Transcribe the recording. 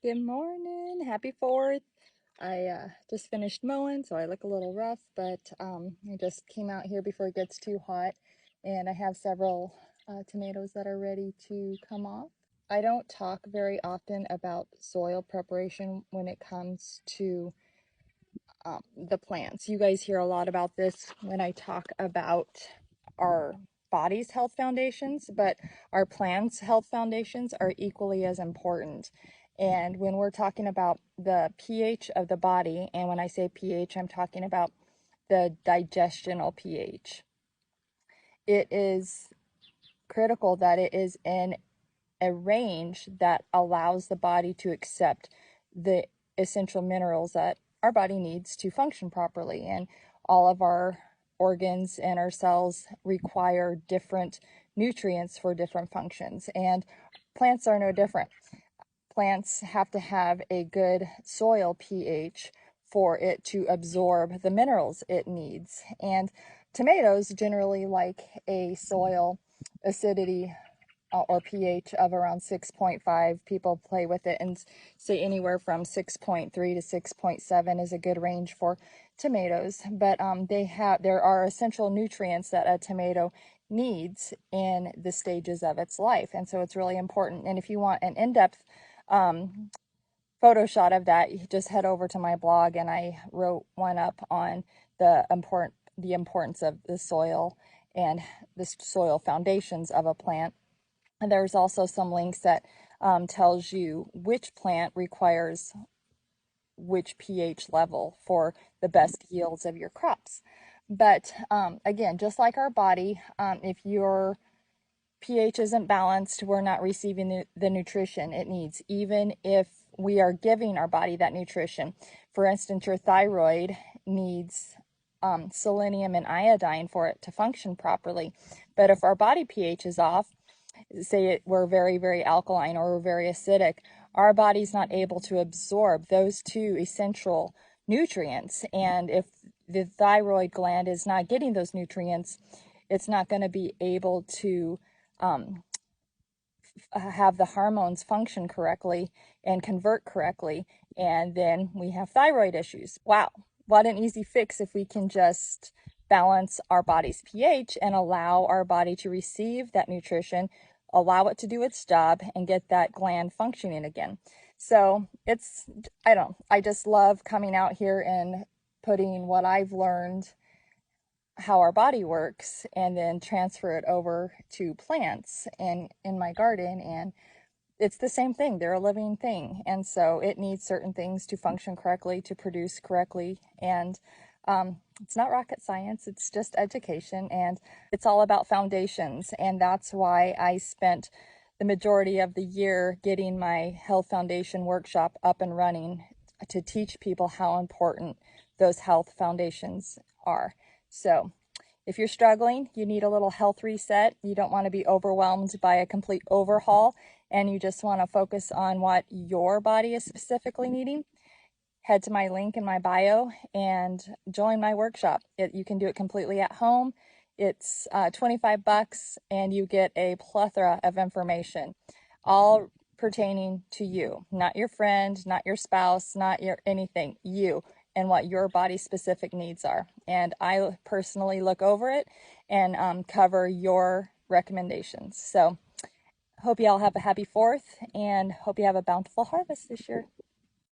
Good morning. Happy 4th. I just finished mowing, so I look a little rough, but I just came out here before it gets too hot, and I have several tomatoes that are ready to come off. I don't talk very often about soil preparation when it comes to the plants. You guys hear a lot about this when I talk about our body's health foundations, but our plants' health foundations are equally as important. And when we're talking about the pH of the body, and when I say pH, I'm talking about the digestional pH. It is critical that it is in a range that allows the body to accept the essential minerals that our body needs to function properly. And all of our organs and our cells require different nutrients for different functions. And plants are no different. Plants have to have a good soil pH for it to absorb the minerals it needs. And tomatoes generally like a soil acidity or pH of around 6.5. People play with it and say anywhere from 6.3 to 6.7 is a good range for tomatoes. But there are essential nutrients that a tomato needs in the stages of its life, and so it's really important. And if you want an in-depth photo shot of that, you just head over to my blog, and I wrote one up on the importance of the soil and the soil foundations of a plant. And there's also some links that tells you which plant requires which pH level for the best yields of your crops. But again, just like our body, if your pH isn't balanced, we're not receiving the nutrition it needs, even if we are giving our body that nutrition. For instance, your thyroid needs selenium and iodine for it to function properly. But if our body pH is off, say we're very, very alkaline or we're very acidic, our body's not able to absorb those two essential nutrients. And if the thyroid gland is not getting those nutrients, it's not going to be able to have the hormones function correctly and convert correctly. And then we have thyroid issues. Wow, what an easy fix if we can just balance our body's pH and allow our body to receive that nutrition, allow it to do its job, and get that gland functioning again. So I just love coming out here and putting what I've learned, how our body works, and then transfer it over to plants and in my garden. And it's the same thing. They're a living thing, and so it needs certain things to function correctly, to produce correctly. And it's not rocket science, it's just education, and it's all about foundations. And that's why I spent the majority of the year getting my health foundation workshop up and running, to teach people how important those health foundations are. So if you're struggling, you need a little health reset, you don't want to be overwhelmed by a complete overhaul, and you just want to focus on what your body is specifically needing, head to my link in my bio and join my workshop. You can do it completely at home. It's $25, and you get a plethora of information, all pertaining to you, not your friend, not your spouse, not your anything, you, and what your body specific needs are. And I personally look over it and cover your recommendations. So hope you all have a happy 4th, and hope you have a bountiful harvest this year.